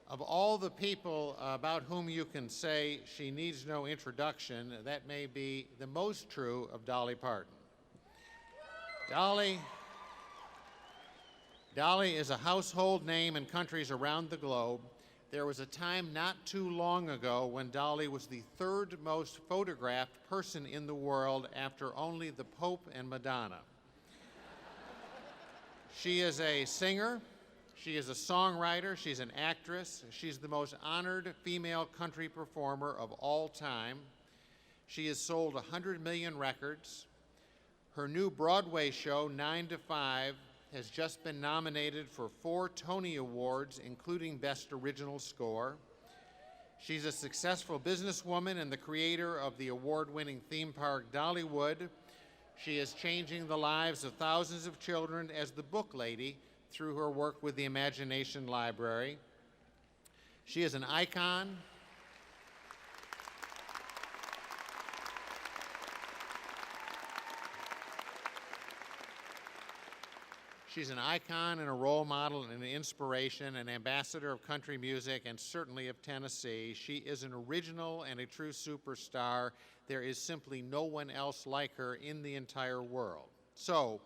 Of all the people about whom you can say she needs no introduction, that may be the most true of Dolly Parton. Dolly is a household name in countries around the globe. There was a time not too long ago when Dolly was the third most photographed person in the world after only the Pope and Madonna. She is a singer. She is a songwriter, she's an actress, she's the most honored female country performer of all time. She has sold 100 million records. Her new Broadway show, 9 to 5, has just been nominated for 4 Tony Awards, including Best Original Score. She's a successful businesswoman and the creator of the award-winning theme park Dollywood. She is changing the lives of thousands of children as the book lady through her work with the Imagination Library. She is an icon. She's an icon and a role model and an inspiration, an ambassador of country music and certainly of Tennessee. She is an original and a true superstar. There is simply no one else like her in the entire world. So,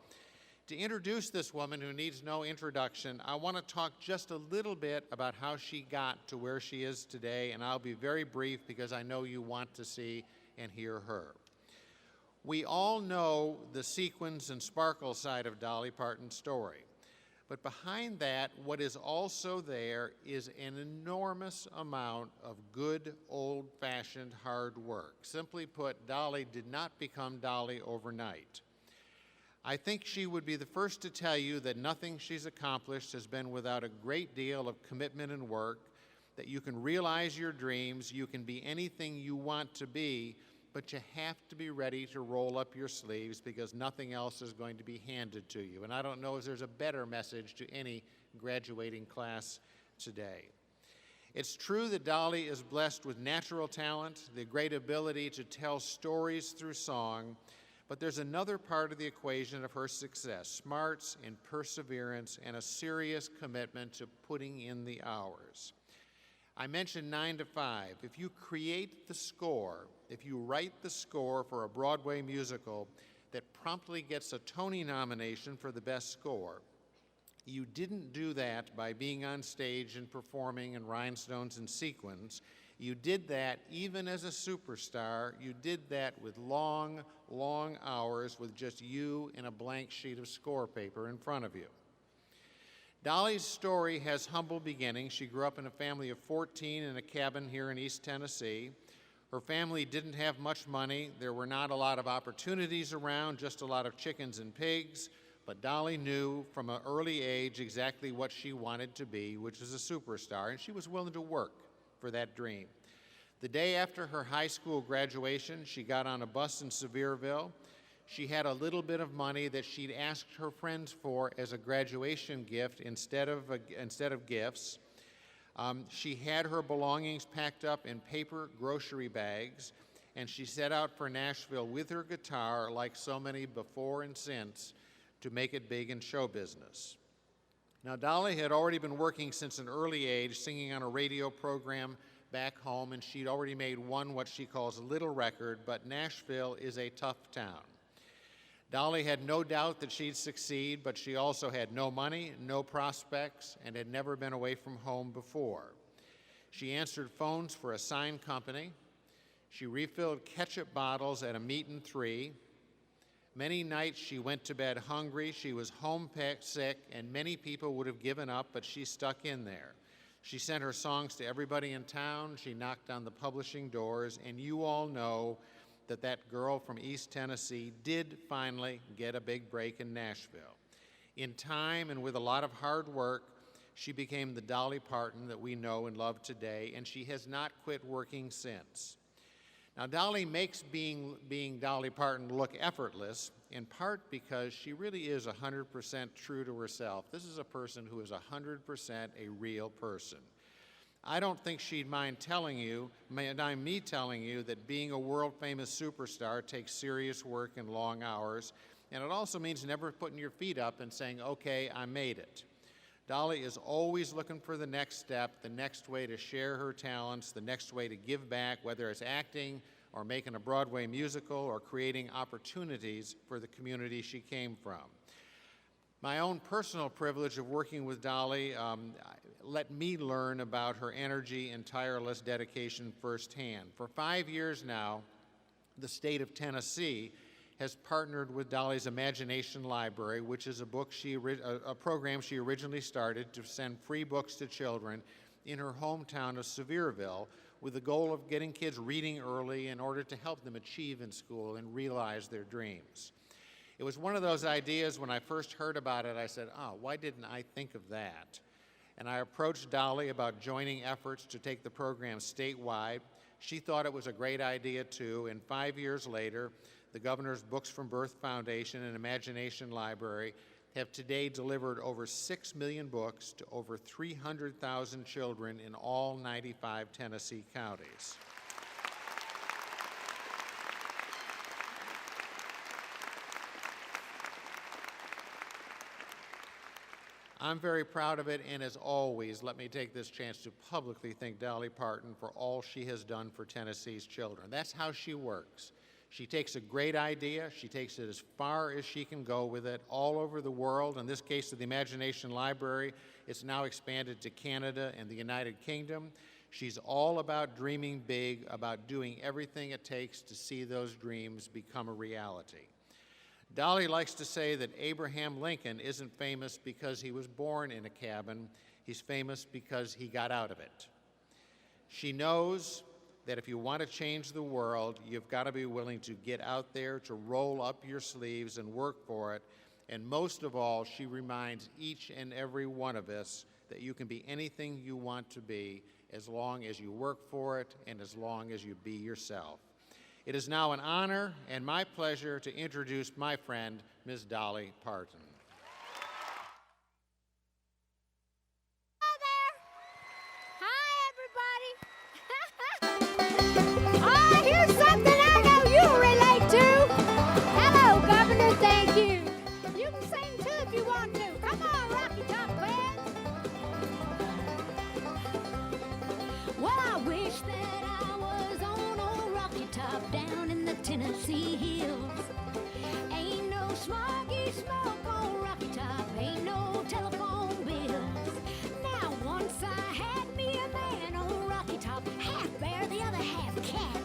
to introduce this woman who needs no introduction, I want to talk just a little bit about how she got to where she is today, and I'll be very brief because I know you want to see and hear her. We all know the sequins and sparkle side of Dolly Parton's story, but behind that, what is also there is an enormous amount of good, old-fashioned hard work. Simply put, Dolly did not become Dolly overnight. I think she would be the first to tell you that nothing she's accomplished has been without a great deal of commitment and work, that you can realize your dreams, you can be anything you want to be, but you have to be ready to roll up your sleeves because nothing else is going to be handed to you. And I don't know if there's a better message to any graduating class today. It's true that Dolly is blessed with natural talent, the great ability to tell stories through song, but there's another part of the equation of her success, smarts and perseverance and a serious commitment to putting in the hours. I mentioned 9 to 5. If you create the score, if you write the score for a Broadway musical that promptly gets a Tony nomination for the best score, you didn't do that by being on stage and performing in rhinestones and sequins. You did that even as a superstar. You did that with long, long hours with just you and a blank sheet of score paper in front of you. Dolly's story has humble beginnings. She grew up in a family of 14 in a cabin here in East Tennessee. Her family didn't have much money. There were not a lot of opportunities around, just a lot of chickens and pigs. But Dolly knew from an early age exactly what she wanted to be, which was a superstar, and she was willing to work for that dream. The day after her high school graduation, she got on a bus in Sevierville. She had a little bit of money that she'd asked her friends for as a graduation gift instead of gifts. She had her belongings packed up in paper grocery bags, and she set out for Nashville with her guitar, like so many before and since, to make it big in show business. Now, Dolly had already been working since an early age, singing on a radio program back home, and she'd already made what she calls a little record, but Nashville is a tough town. Dolly had no doubt that she'd succeed, but she also had no money, no prospects, and had never been away from home before. She answered phones for a sign company. She refilled ketchup bottles at a meat and three. Many nights she went to bed hungry. She was homesick, and many people would have given up, but she stuck in there. She sent her songs to everybody in town. She knocked on the publishing doors, and you all know that that girl from East Tennessee did finally get a big break in Nashville. In time and with a lot of hard work, she became the Dolly Parton that we know and love today, and she has not quit working since. Now, Dolly makes being Dolly Parton look effortless, in part because she really is 100% true to herself. This is a person who is 100% a real person. I don't think she'd mind me telling you that being a world-famous superstar takes serious work and long hours, and it also means never putting your feet up and saying, okay, I made it. Dolly is always looking for the next step, the next way to share her talents, the next way to give back, whether it's acting or making a Broadway musical or creating opportunities for the community she came from. My own personal privilege of working with Dolly let me learn about her energy and tireless dedication firsthand. For 5 years now, the state of Tennessee has partnered with Dolly's Imagination Library, which is a program she originally started to send free books to children in her hometown of Sevierville, with the goal of getting kids reading early in order to help them achieve in school and realize their dreams. It was one of those ideas when I first heard about it, I said, oh, why didn't I think of that? And I approached Dolly about joining efforts to take the program statewide. She thought it was a great idea too, and 5 years later, the Governor's Books from Birth Foundation and Imagination Library have today delivered over 6 million books to over 300,000 children in all 95 Tennessee counties. I'm very proud of it, and as always, let me take this chance to publicly thank Dolly Parton for all she has done for Tennessee's children. That's how she works. She takes a great idea, she takes it as far as she can go with it all over the world. In this case, of the Imagination Library, it's now expanded to Canada and the United Kingdom. She's all about dreaming big, about doing everything it takes to see those dreams become a reality. Dolly likes to say that Abraham Lincoln isn't famous because he was born in a cabin. He's famous because he got out of it. She knows that if you want to change the world, you've got to be willing to get out there, to roll up your sleeves and work for it. And most of all, she reminds each and every one of us that you can be anything you want to be as long as you work for it and as long as you be yourself. It is now an honor and my pleasure to introduce my friend, Ms. Dolly Parton. Here's something I know you'll relate to. Hello, Governor, thank you. You can sing too if you want to. Come on, Rocky Top Band. Well, I wish that I was on old Rocky Top down in the Tennessee hills. Ain't no smoggy smoke on Rocky Top, ain't no telephone bills. Now, once I had me a man on Rocky Top, half bear, the other half cat.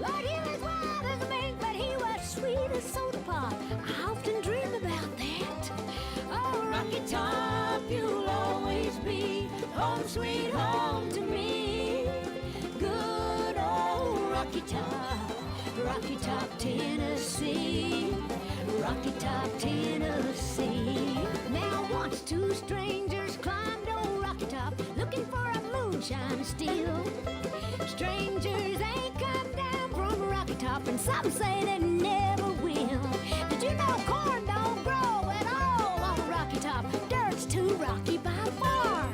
Lord, he was wild as a mink, but he was sweet as soda pop. I often dream about that. Oh, Rocky Top, you'll always be home sweet home to me. Good old Rocky Top, Tennessee. Rocky Top, Tennessee. Now once two strangers climbed old Rocky Top, looking for a moonshine still. Strangers ain't come down from Rocky Top, and some say they never will. Did you know corn don't grow at all on Rocky Top? Dirt's too rocky by far.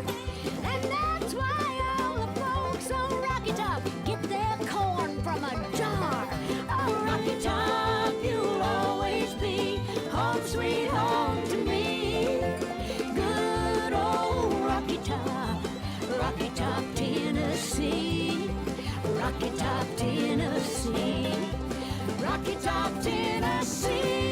And that's why all the folks on Rocky Top get their corn from a jar. Oh, Rocky Top, you'll always be home sweet home to me. Good old Rocky Top, Tennessee. Rocky Top, Tennessee. Rocky Top, Tennessee.